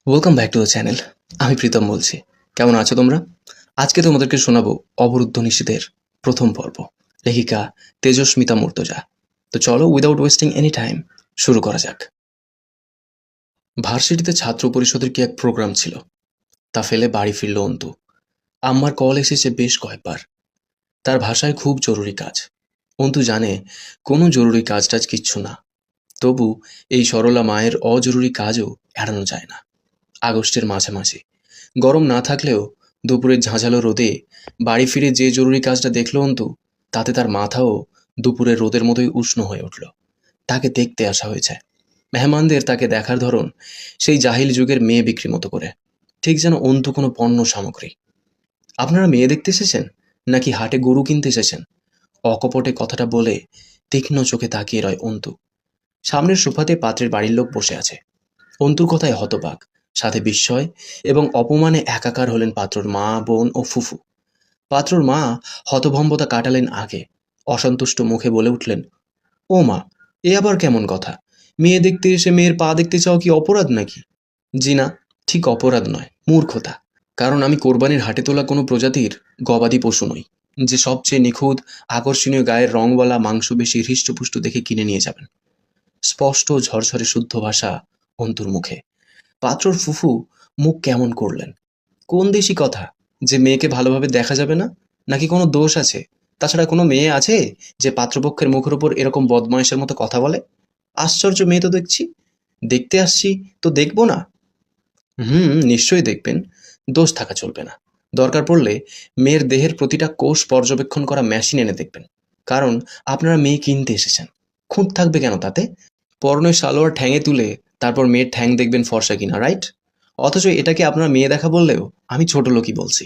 Welcome back to the channel. আমি প্রীতম বলছি। কেমন আছো তোমরা? আজকে তোমাদেরকে শোনাবো অবরুদ্ধ নিশীথের প্রথম পর্ব, লেখিকা তেজস্মিতা মুর্তজা। তো চলো, উইদাউট ওয়েস্টিং এনি টাইম শুরু করা যাক। ভার্সিটিতে ছাত্র পরিষদের কি এক প্রোগ্রাম ছিল, তা ফেলে বাড়ি ফিরল অন্তু। আম্মার কল এসেছে বেশ কয়েকবার। তার ভাষায় খুব জরুরি কাজ। অন্তু জানে কোনো জরুরি কাজ টাজ কিচ্ছু না, তবু এই সরলা মায়ের অজরুরি কাজও এড়ানো যায় না। আগস্টের মাঝামাঝি, গরম না থাকলেও দুপুরের ঝাঁঝালো রোদে বাড়ি ফিরে যে জরুরি কাজটা দেখল অন্তু, তাতে তার মাথাও দুপুরের রোদের মতোই উষ্ণ হয়ে উঠল। তাকে দেখতে আসা হয়েছে। মেহমানদের তাকে দেখার ধরন সেই জাহিল যুগের মেয়ে বিক্রি মতো করে, ঠিক যেন অন্তু কোনো পণ্য সামগ্রী। আপনারা মেয়ে দেখতে এসেছেন নাকি হাটে গরু কিনতে এসেছেন? অকপটে কথাটা বলে তীক্ষ্ণ চোখে তাকিয়ে রয় অন্তু। সামনের সোফাতে পাত্রের বাড়ির লোক বসে আছে। অন্তুর কথায় হতবাক, সাথে বিস্ময় এবং অপমানে একাকার হলেন পাত্রর মা, বোন ও ফুফু। পাত্রর মা হতভম্বতা কাটালেন আগে, অসন্তুষ্ট মুখে বলে উঠলেন, ও মা, এ আবার কেমন কথা? মেয়ে দেখতে এসে মেয়ের পা দেখতে চাও কি অপরাধ নাকি? জি না, ঠিক অপরাধ নয়, মূর্খতা। কারণ আমি কোরবানির হাটে তোলা কোনো প্রজাতির গবাদি পশু নই, যে সবচেয়ে নিখুঁত আকর্ষণীয় গায়ের রংওয়ালা মাংস বেশি হৃষ্টপুষ্ট দেখে কিনে নিয়ে যাবেন। স্পষ্ট ঝরঝরে শুদ্ধ ভাষা অন্তুর মুখে। পাত্রর ফুফু মুখ কেমন করলেন। কোন দেশি কথা, যে মেয়েকে ভালোভাবে দেখা যাবে না? নাকি কোনো দোষ আছে? তাছাড়া কোনো মেয়ে আছে যে পাত্রপক্ষের মুখের ওপর এরকম বদমাইশের মতো কথা বলে? আশ্চর্য মেয়ে তো দেখছি। দেখতে আসছি তো দেখবো না? নিশ্চয়ই দেখবেন। দোষ থাকা চলবে না। দরকার পড়লে মেয়ের দেহের প্রতিটা কোষ পর্যবেক্ষণ করা মেশিন এনে দেখবেন। কারণ আপনারা মেয়ে কিনতে এসেছেন। খুঁত থাকবে কেন তাতে? পরনের সালোয়ার ঠ্যাঙে তুলে তারপর মেয়ের ঠ্যাং দেখবেন ফর্সা কিনা, রাইট? অথচ এটাকে আপনারা মেয়ে দেখা বললেও আমি ছোট লোকই বলছি।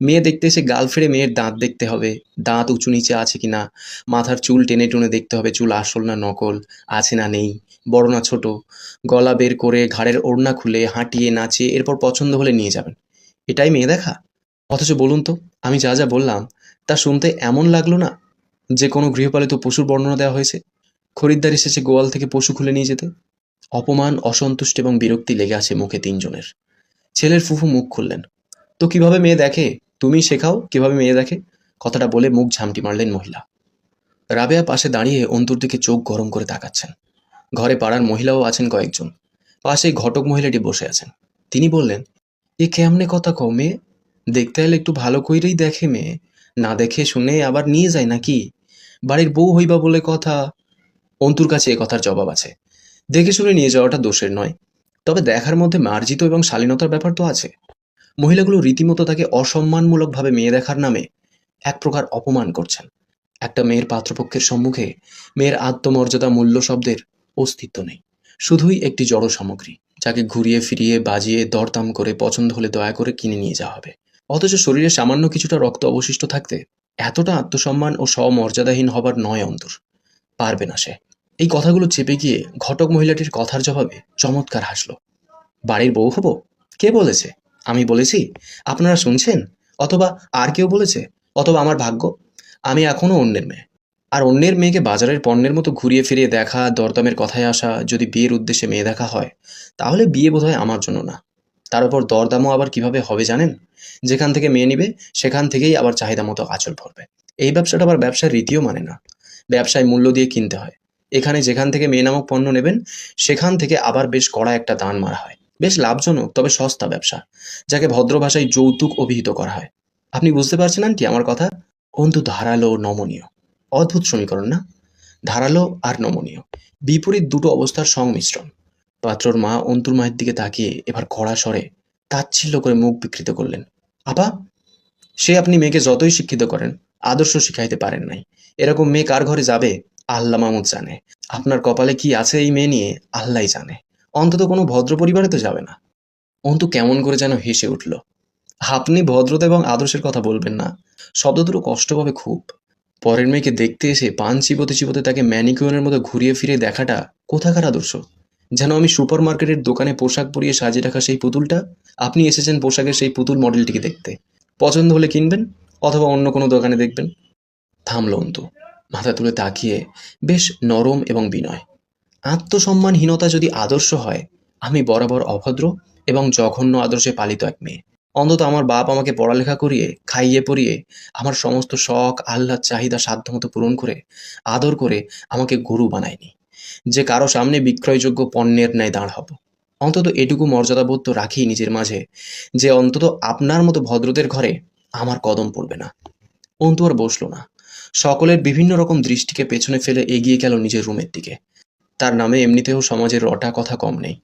মেয়ে দেখতে এসে গাল ফেড়ে মেয়ের দাঁত দেখতে হবে, দাঁত উঁচু নিচে আছে কিনা, মাথার চুল টেনে টুনে দেখতে হবে চুল আসল না নকল, আছে না নেই, বড় না ছোট, গলা বের করে ঘাড়ের ওড়না খুলে হাঁটিয়ে নাচিয়ে এরপর পছন্দ হলে নিয়ে যাবেন। এটাই মেয়ে দেখা? অথচ বলুন তো, আমি যা যা বললাম তা শুনতে এমন লাগলো না যে কোনো গৃহপালিত পশুর বর্ণনা দেওয়া হয়েছে? খরিদ্দার এসেছে গোয়াল থেকে পশু খুলে নিয়ে যেতে। অপমান, অসন্তুষ্ট এবং বিরক্তি লেগে আছে মুখে তিনজনের। ছেলের ফুফু মুখ খুললেন, তো কিভাবে মেয়ে দেখে? তুমি শেখাও কিভাবে মেয়ে দেখে। কথাটা বলে মুখ ঝামটি মারলেন মহিলা। রাবেয়া পাশে দাঁড়িয়ে অন্তুর দিকে চোখ গরম করে তাকাচ্ছেন। ঘরে পাড়ার মহিলাও আছেন কয়েকজন। পাশেই ঘটক মহিলাটি বসে আছেন। তিনি বললেন, এ কেমনে কথা কও মেয়ে? দেখতে এলে একটু ভালো কইরেই দেখে মেয়ে, না দেখে শুনে আবার নিয়ে যায় নাকি? বাড়ির বউ হইবা বলে কথা। অন্তুর কাছে এ কথার জবাব আছে। দেখে শুনে নিয়ে যাওয়াটা দোষের নয়, তবে দেখার মধ্যে মার্জিত এবং শালীনতার ব্যাপার তো আছে। মহিলাগুলো রীতিমতো তাকে অসম্মানমূলকভাবে মেয়ে দেখার নামে এক প্রকার অপমান করছেন। একটা মেয়ের পাত্রপক্ষের সম্মুখে মেয়ের আত্মমর্যাদা মূল্য শব্দের অস্তিত্ব নেই। শুধুই একটি জড় সামগ্রী, যাকে ঘুরিয়ে ফিরিয়ে বাজিয়ে দরদাম করে পছন্দ হলে দয়া করে কিনে নিয়ে যাওয়া হবে। অথচ শরীরে সামান্য কিছুটা রক্ত অবশিষ্ট থাকতে এতটা আত্মসম্মান ও স্বমর্যাদাহীন হবার নয় অন্তর। পারবে না সে। এই কথাগুলো চেপে গিয়ে ঘটক মহিলাটির কথার জবাবে চমৎকার হাসল। বাড়ির বউ হব? কে বলেছে? আমি বলেছি? আপনারা শুনছেন? অথবা আর কেউ বলেছে? অথবা আমার ভাগ্য? আমি এখনো অন্যের মেয়ে। আর অন্যের মেয়েকে বাজারের পণ্যের মতো ঘুরিয়ে ফিরিয়ে দেখা, দরদামের কথায় আসা যদি বিয়ের উদ্দেশ্যে মেয়ে দেখা হয়, তাহলে বিয়ে বোধহয় আমার জন্য না। তার উপর দরদামও আবার কিভাবে হবে জানেন? যেখান থেকে মেয়ে নিবে সেখান থেকেই আবার চাহিদা মতো আঁচল ভরবে। এই ব্যবসাটা আবার ব্যবসার রীতিও মানে না। ব্যবসায় মূল্য দিয়ে কিনতে হয়। এখানে যেখান থেকে মেয়ে নামক পণ্য নেবেন সেখান থেকে আবার বেশ কড়া একটা দান মারা হয়। বেশ লাভজনক তবে সস্তা ব্যবসা, যাকে ভদ্র ভাষায় যৌতুক অভিহিত করা হয়। আপনি বুঝতে পারছেন আন্টি আমার কথা? অন্তু ধারালো, নমনীয়। অদ্ভুত সমীকরণ না? ধারালো আর নমনীয়, বিপরীত দুটো অবস্থার সংমিশ্রণ। পাত্রর মা অন্তুর মায়ের দিকে তাকিয়ে এবার কড়া স্বরে তাচ্ছিল্য করে মুখ বিকৃত করলেন। আপা, সে আপনি মেয়েকে যতই শিক্ষিত করেন, আদর্শ শিখাইতে পারেন নাই। এরকম মেয়ে কার ঘরে যাবে আল্লাহ মামুদ জানে। আপনার কপালে কি আছে এই মেয়ে নিয়ে আল্লাহই জানে। অন্তত কোনো ভদ্র পরিবারে তো যাবে না। অন্তু কেমন করে যেন হেসে উঠল। আপনি ভদ্রতা এবং আদর্শের কথা বলবেন না, শব্দ দুটো কষ্ট পাবে খুব। পরের মেয়েকে দেখতে এসে পান চিবোতে চিবোতে তাকে ম্যানিকুইনের মতো ঘুরিয়ে ফিরে দেখাটা কোথাকার আদর্শ? যেন আমি সুপার মার্কেটের দোকানে পোশাক পরিয়ে সাজিয়ে রাখা সেই পুতুলটা, আপনি এসেছেন পোশাকের সেই পুতুল মডেলটিকে দেখতে। পছন্দ হলে কিনবেন, অথবা অন্য কোনো দোকানে দেখবেন। থামল অন্তু, মাথা তুলে তাকিয়ে বেশ নরম এবং বিনয়। আত্মসম্মানহীনতা যদি আদর্শ হয়, আমি বরাবর অভদ্র এবং জঘন্য আদর্শে পালিত এক মেয়ে। অন্তত আমার বাপ আমাকে পড়ালেখা করিয়ে, খাইয়ে পরিয়ে, আমার সমস্ত শখ, আহ্লাদ, চাহিদা সাধ্যমতো পূরণ করে, আদর করে আমাকে গরু বানায়নি, যে কারো সামনে বিক্রয়যোগ্য পণ্যের ন্যায় দাঁড় হব। অন্তত এটুকু মর্যাদাবোধ তো রাখি নিজের মাঝে, যে অন্তত আপনার মতো ভদ্রদের ঘরে আমার কদম পড়বে না। অন্তু আর বসল না। সকলের বিভিন্ন রকম দৃষ্টিকে পেছনে ফেলে এগিয়ে গেল নিজের রুমের দিকে। তার নামে এমনিতেও সমাজের রটা কথা কম নেই।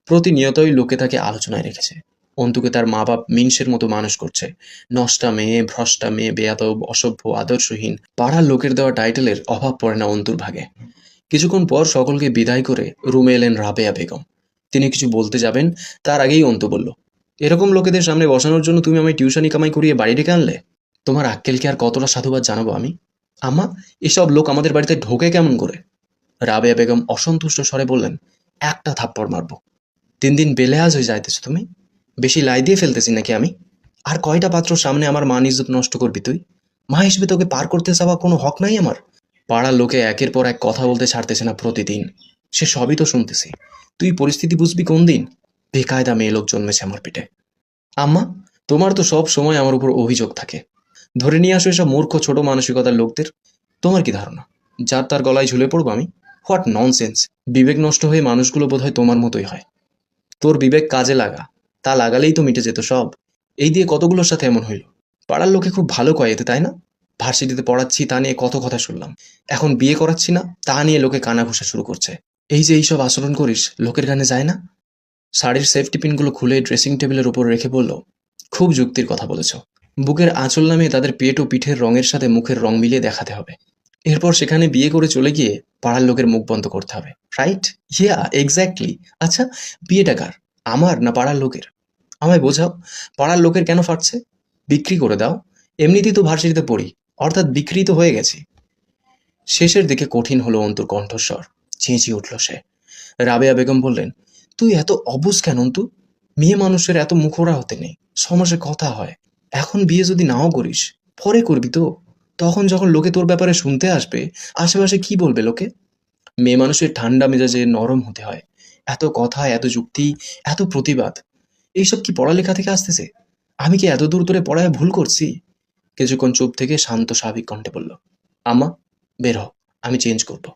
প্রতিনিয়তই লোকে তাকে আলোচনায় রেখেছে। অন্তুকে তার মা বাপ মিনসের মতো মানুষ করছে। নষ্টা মেয়ে, ভ্রষ্টা মেয়ে, বেয়াদব, অসভ্য, আদর্শহীন, পাড়ার লোকের দেওয়া টাইটেলের অভাব পড়ে না অন্তুর ভাগে। কিছুক্ষণ পর সকলকে বিদায় করে রুমে এলেন রাবেয়া বেগম। তিনি কিছু বলতে যাবেন, তার আগেই অন্তু বলল, এরকম লোকেদের সামনে বসানোর জন্য তুমি আমায় টিউশনি কামাই করিয়ে বাড়ি ডেকে আনলে? তোমার আক্কেলকে আর কতটা সাধুবাদ জানাবো আমি? আম্মা, এসব লোক আমাদের বাড়িতে ঢোকে কেমন করে? রাবেয়া বেগম অসন্তুষ্ট স্বরে বললেন, একটা থাপ্পড় মারবো। দিন দিন বেলেহাজ হয়ে যাইতেছো তুমি। বেশি লাই দিয়ে ফেলতেছি নাকি আমি? আর কয়টা পাত্র সামনে আমার মান ইজ্জত নষ্ট করবি তুই? মা হিসেবে তোকে পার করতে চাওয়া কোনো হক নাই আমার? পাড়ার লোকে একের পর এক কথা বলতে ছাড়তেছে না প্রতিদিন। সে সবই তো শুনতেছি। তুই পরিস্থিতি বুঝবি কোন দিন? বেকায়দা মেয়ে লোক জন্মেছে আমার পেটে। আম্মা, তোমার তো সব সময় আমার উপর অভিযোগ থাকে। ধরে নিয়ে আসো এসব মূর্খ ছোট মানসিকতার লোকদের। তোমার কি ধারণা যার তার গলায় ঝুলে পড়বো আমি? What nonsense! বিবেক নষ্ট হয়ে মানুষগুলো বোধহয় তোমার মতোই হয়। তোর বিবেক কাজে লাগা, তা লাগালেই তো মিটে যেত সব। এই দিয়ে কতগুলোর সাথে এমন হইল। পাড়ার লোকে খুব ভালো কয় এতে, তাই না? ভার্সিটিতে পড়াচ্ছি তা নিয়ে কত কথা শুনলাম। এখন বিয়ে করাচ্ছি না তা নিয়ে লোকে কানা ঘুষা শুরু করছে। এই যে এইসব আচরণ করিস লোকের কানে যায় না? শাড়ির সেফটি পিনগুলো খুলে ড্রেসিং টেবিলের উপর রেখে বলল, খুব যুক্তির কথা বলেছ। বুকের আঁচল নামিয়ে তাদের পেট ও পিঠের রঙের সাথে মুখের রং মিলিয়ে দেখাতে হবে। এরপর সেখানে বিয়ে করে চলে গিয়ে পাড়ার লোকের মুখ বন্ধ করতে হবে, রাইট? ইয়া, এক্স্যাক্টলি। আচ্ছা, বিয়েটা কার, আমার না পাড়ার লোকের? আমায় বোঝাও, পাড়ার লোকের কেন ফাটছে? বিক্রি করে দাও। এমনিতেই তো ভার্সিটিতে পড়ি, অর্থাৎ বিক্রি তো হয়ে গেছি। শেষের দিকে কঠিন হলো অন্তুর কণ্ঠস্বর। চেঁচিয়ে উঠল সে। রাবেয়া বেগম বললেন, তুই এত অবুঝ কেন অন্তু? মেয়ে মানুষের এত মুখোরা হতে নেই। সমাজে কথা হয়, এখন বিয়ে যদি নাও করিস, পরে করবি তো। তখন যখন লোকে তোর ব্যাপারে শুনতে আসবে, আশেপাশে কি বলবে লোকে? মেয়ে মানুষের ঠান্ডা মেজাজে নরম হতে হয়। এত কথা, এত যুক্তি, এত প্রতিবাদ, এইসব কি পড়ালেখা থেকে আসতেছে? আমি কি এত দূর ধরে পড়ায় ভুল করছি? কিছুক্ষণ চুপ থেকে শান্ত স্বাভাবিক কণ্ঠে বলল, আম্মা, বের হ, আমি চেঞ্জ করব।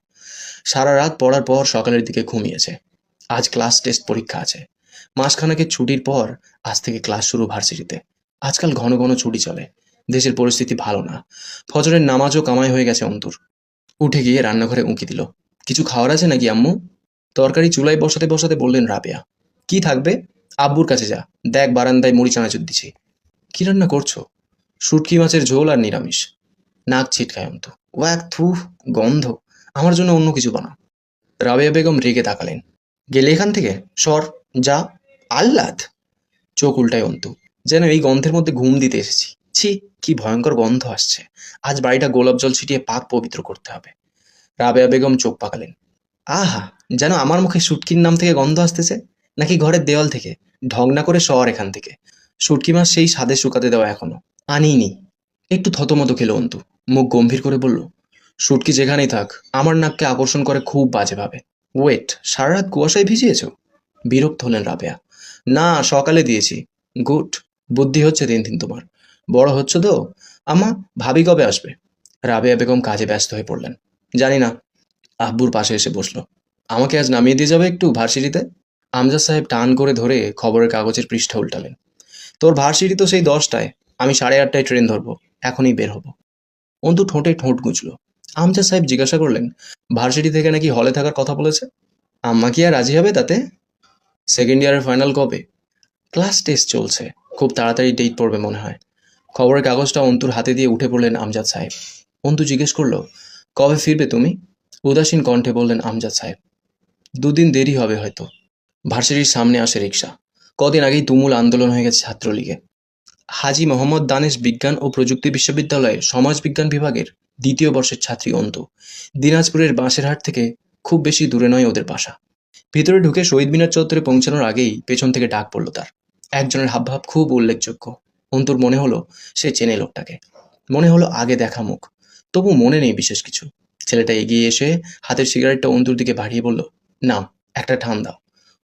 সারা রাত পড়ার পর সকালের দিকে ঘুমিয়েছে। আজ ক্লাস টেস্ট পরীক্ষা আছে। মাসখানেকের ছুটির পর আজ থেকে ক্লাস শুরু ভার্সিটিতে। আজকাল ঘন ঘন ছুটি চলে। দেশের পরিস্থিতি ভালো না। ফজরের নামাজও কামাই হয়ে গেছে অন্তুর। উঠে গিয়ে রান্নাঘরে উঁকি দিল। কিছু খাওয়ার আছে নাকি আম্মু? তরকারি চুলায় বসাতে বসাতে বললেন রাবেয়া। কি থাকবে? আব্বুর কাছে যা, দেখ বারান্দায় মুড়ি চানাচুর দিছি। কি রান্না করছো? শুটকি মাছের ঝোল আর নিরামিষ। নাক ছিটকায় অন্তু। ও এক থু, গন্ধ। আমার জন্য অন্য কিছু বানাও। রাবেয়া বেগম রেগে তাকালেন। গেলে এখান থেকে, সর, যা। আহ্লাদ! চোখ উল্টায় অন্তু, যেন এই গন্ধের মধ্যে ঘুম দিতে এসেছি। ছি, কি ভয়ঙ্কর গন্ধ আসছে। আজ বাড়িটা গোলাপ জল ছিটিয়ে পাক পবিত্র করতে হবে। রাবেয়া বেগম চোখ পাকালেন। আহা, যেন আমার মুখে শুটকির নাম থেকে গন্ধ আসতেছে, নাকি ঘরের দেওয়াল থেকে? ঢং না করে সর এখান থেকে। শুটকি মাছ সেই স্বাদে শুকাতে দেওয়া এখনো আনিনি। একটু থতমত খেলো অন্তু। মুখ গম্ভীর করে বলল, শুটকি যেখানেই থাক, আমার নাককে আকর্ষণ করে খুব বাজেভাবে। ওয়েট, সারা রাত কুয়াশায় ভিজিয়েছ? বিরক্ত হলেন রাবেয়া। না, সকালে দিয়েছি। গুড, বুদ্ধি হচ্ছে দিন দিন তোমার। বড় হচ্ছ তো। আমা, ভাবি কবে আসবে? রাবেয়া বেগম কাজে ব্যস্ত হয়ে পড়লেন। জানি না। আব্বুর পাশে এসে বসলো। আমাকে আজ নামিয়ে দিয়ে যাবে একটু ভার্সিটিতে? আমজাদ সাহেব টান করে ধরে খবরের কাগজের পৃষ্ঠা উল্টালেন। তোর ভার্সিটি তো সেই 10টায়। আমি 8:30টায় ট্রেন ধরবো। এখনই বের হবো। অন্তু ঠোঁটে ঠোঁট গুঁজল। আমজাদ সাহেব জিজ্ঞাসা করলেন, ভার্সিটি থেকে নাকি হলে থাকার কথা বলেছে? আম্মা কি আর রাজি হবে তাতে? সেকেন্ড ইয়ারের ফাইনাল কবে? ক্লাস টেস্ট চলছে, খুব তাড়াতাড়ি ডেট পড়বে মনে হয়। খবরের কাগজটা অন্তুর হাতে দিয়ে উঠে পড়লেন আমজাদ সাহেব। অন্তু জিজ্ঞেস করলো, কবে ফিরবে তুমি? উদাসীন কণ্ঠে বললেন আমজাদ সাহেব, 2 দিন দেরি হবে হয়তো। ভার্সিটির সামনে আসে রিক্সা। কদিন আগেই তুমুল আন্দোলন হয়ে গেছে ছাত্রলীগে। হাজী মোহাম্মদ দানেশ বিজ্ঞান ও প্রযুক্তি বিশ্ববিদ্যালয়ে সমাজবিজ্ঞান বিভাগের 2য় বর্ষের ছাত্রী অন্তু। দিনাজপুরের বাঁশেরহাট থেকে খুব বেশি দূরে নয় ওদের বাসা। ভিতরে ঢুকে শহীদ মিনার চত্বরে পৌঁছানোর আগেই পেছন থেকে ডাক পড়ল তার। একজনের হাবভাব খুব উল্লেখযোগ্য। অন্তুর মনে হলো সে চেনে লোকটাকে। মনে হলো আগে দেখা মুখ। তবু মনে নেই বিশেষ কিছু। ছেলেটা এগিয়ে এসে হাতের সিগারেটটা অন্তুর দিকে বাড়িয়ে বলল, নাও, একটা টান দাও।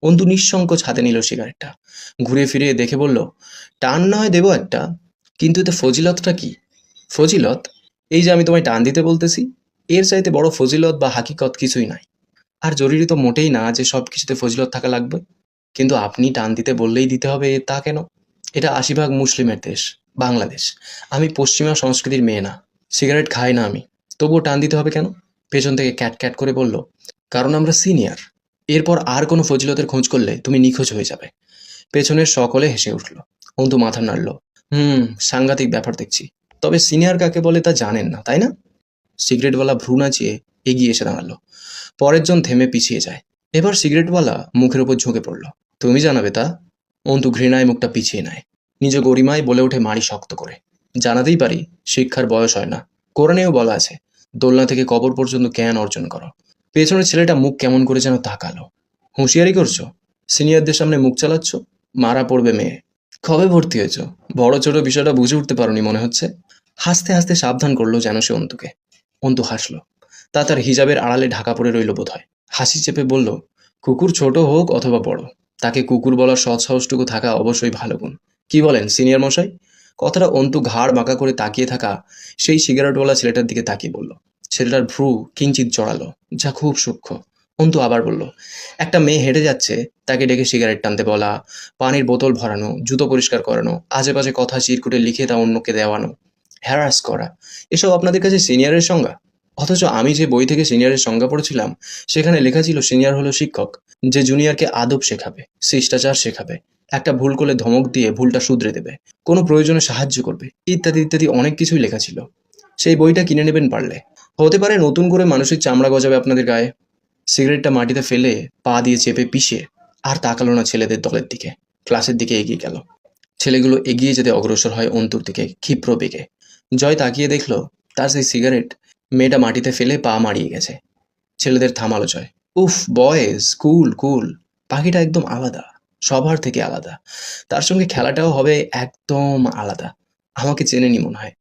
অন্তু নিঃসংকোচ হাতে নিল সিগারেটটা, ঘুরে ফিরে দেখে বলল, টান না হয় দেবো একটা, কিন্তু এতে ফজিলতটা কি? ফজিলত? এই যে আমি তোমায় টান দিতে বলতেছি, এর চাইতে বড় ফজিলত বা হাকিকত কিছুই নাই। আর জরুরি তো মোটেই না যে সব কিছুতে ফজিলত থাকা লাগবে। কিন্তু আপনি টান দিতে বললেই দিতে হবে তা কেন? এটা ৮০ ভাগ মুসলিমের দেশ, বাংলাদেশ। আমি পশ্চিমা সংস্কৃতির মেয়ে না, সিগারেট খাই না আমি, তবুও টান দিতে হবে কেন? পেছন থেকে ক্যাট ক্যাট করে বলল, কারণ আমরা সিনিয়র। এরপর আর কোনো ফজিলতের খোঁজ করলে তুমি নিখোঁজ হয়ে যাবে। পেছনের সকলে হেসে উঠল। অন্তু মাথা নাড়ল। সাংঘাতিক ব্যাপার দেখছি। তবে সিনিয়র কাকে বলে তা জানেন না, তাই না? সিগারেটওয়ালা ভ্রু নাচিয়ে এগিয়ে এসে দাঁড়ালো। পরের জন থেমে পিছিয়ে যায়। এবার সিগারেটওয়ালা মুখের ওপর ঝুঁকে পড়ল। তুমি জানাবে তা? অন্তু ঘৃণায় মুখটা পিছিয়ে নেয়। নিজ গরিমায় বলে ওঠে মাড়ি শক্ত করে, জানাতেই পারি, শিক্ষার বয়স হয় না। কোরআনেও বলা আছে, দোলনা থেকে কবর পর্যন্ত জ্ঞান অর্জন করো। পেছনের ছেলেটা মুখ কেমন করে যেন তাকালো। হুঁশিয়ারি করছো? সিনিয়রদের সামনে মুখ চালাচ্ছ? মারা পড়বে মেয়ে। কবে ভর্তি হয়েছ? বড় ছোট বিষয়টা বুঝে উঠতে পারোনি মনে হচ্ছে। হাসতে হাসতে সাবধান করলো যেন সে অন্তুকে। অন্তু হাসল। তা তার হিজাবের আড়ালে ঢাকা পড়ে রইল বোধ হয়। হাসি চেপে বলল, কুকুর ছোট হোক অথবা বড়, তাকে কুকুর বলার সৎ সাহসটুকু থাকা অবশ্যই ভালো গুণ। কি বলেন সিনিয়র মশাই? কথাটা অন্তু ঘাড় বাঁকা করে তাকিয়ে থাকা সেই সিগারেটওয়ালা ছেলেটার দিকে তাকিয়ে বলল। ছেলেটার ভ্রু কিঞ্চিত জড়ালো, যা খুব সূক্ষ্ম। অন্তু আবার বলল, একটা মেয়ে হেঁটে যাচ্ছে, তাকে ডেকে সিগারেট টানতে বলা, পানির বোতল ভরানো, জুতো পরিষ্কার করানো, আজে বাজে কথা চিরকুটে লিখে তা অন্যকে দেওয়ানো, হ্যারাস করা, এসব আপনাদের কাছে সিনিয়রের সংজ্ঞা? অথচ আমি যে বই থেকে সিনিয়রের সংজ্ঞা পড়েছিলাম, সেখানে লেখা ছিল সিনিয়র হলো শিক্ষক, যে জুনিয়রকে আদব শেখাবে, শিষ্টাচার শেখাবে, একটা ভুল করলে ধমক দিয়ে ভুলটা শুধরে দেবে, কোনো প্রয়োজনে সাহায্য করবে, ইত্যাদি ইত্যাদি অনেক কিছুই লেখা ছিল। সেই বইটা কিনে নেবেন পারলে। হতে পারে নতুন করে মানুষের চামড়া গজাবে আপনাদের গায়ে। সিগারেটটা মাটিতে ফেলে পা দিয়ে চেপে পিষে আর তাকালো না ছেলেদের দলের দিকে। ক্লাসের দিকে এগিয়ে গেল। ছেলেগুলো এগিয়ে যেতে অগ্রসর হয় অন্তুর দিকে ক্ষিপ্র বেগে। জয় তাকিয়ে দেখল, তার সেই সিগারেট মেয়েটা মাটিতে ফেলে পা মারিয়ে গেছে। ছেলেদের থামালো জয়। উফ বয়েজ, কুল কুল। পাখিটা একদম আলাদা, সবার থেকে আলাদা। তার সঙ্গে খেলাটাও হবে একদম আলাদা। আমাকে চেনেনি মনে হয়।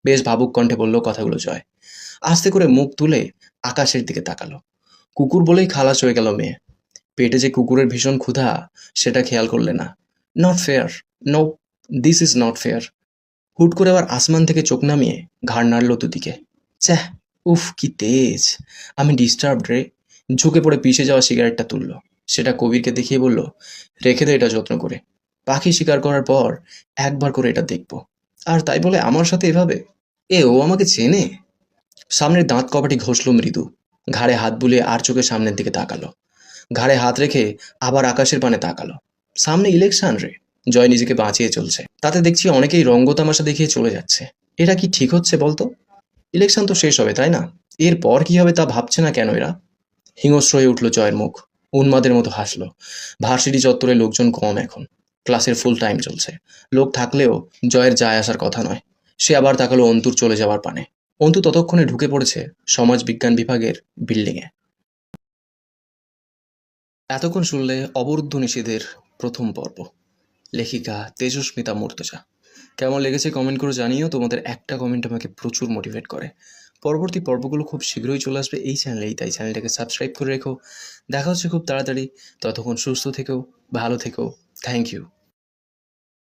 বেশ ভাবুক কণ্ঠে বলল কথাগুলো জয়। আস্তে করে মুখ তুলে আকাশের দিকে তাকালো। কুকুর বলেই খালাস হয়ে গেল মেয়ে। পেটে যে কুকুরের ভীষণ ক্ষুধা, সেটা খেয়াল করলে না। Not fair, no, this is not fair. হুট করে আবার আসমান থেকে চোখ নামিয়ে ঘাড় নাড়ল দুদিকে। চ্যাহ, উফ কি তেজ! আমি ডিস্টার্বড রে। ঝুঁকে পড়ে পিষে যাওয়া সিগারেটটা তুলল। সেটা কবিরকে দেখিয়ে বলল, রেখে দে এটা যত্ন করে। পাখি শিকার করার পর একবার করে এটা দেখব। আর তাই বলে আমার সাথে এভাবে? ও আমাকে চেনে? সামনের দাঁত কপাটি ঘষল মৃদু। ঘাড়ে হাত বুলিয়ে আর চোখে সামনের দিকে তাকালো। ঘাড়ে হাত রেখে আবার আকাশের পানে তাকালো। সামনে ইলেকশন রে। জয় নিজেকে বাঁচিয়ে চলছে। তাতে দেখছি অনেকেই রঙ্গতামাশা দেখিয়ে চলে যাচ্ছে। এটা কি ঠিক হচ্ছে বলতো? ইলেকশন তো শেষ হবে, তাই না? এরপর কি হবে তা ভাবছে না কেন এরা? হিংস্র হয়ে উঠল জয়ের মুখ। উন্মাদের মতো হাসলো। ভার্সিটি চত্বরে লোকজন কম এখন। ক্লাসের ফুল টাইম চলছে। লোক থাকলেও জয়ের যায় আসার কথা নয়। সে আবার তাকালো অন্তুর চলে যাওয়ার পানে। অন্তু ততক্ষণে ঢুকে পড়েছে সমাজ বিজ্ঞান বিভাগের বিল্ডিংয়ে। এতক্ষণ শুনলে অবরুদ্ধ নিষেধের প্রথম পর্ব। লেখিকা তেজস্মিতা মুর্তজা। কেমন লেগেছে কমেন্ট করে জানিও। তোমাদের একটা কমেন্ট আমাকে প্রচুর মোটিভেট করে। পরবর্তী পর্বগুলো খুব শীঘ্রই চলে আসবে এই চ্যানেলেই, তাই চ্যানেলটাকে সাবস্ক্রাইব করে রেখো। দেখা হচ্ছে খুব তাড়াতাড়ি। ততক্ষণ সুস্থ থেকো, ভালো থেকো। Thank you.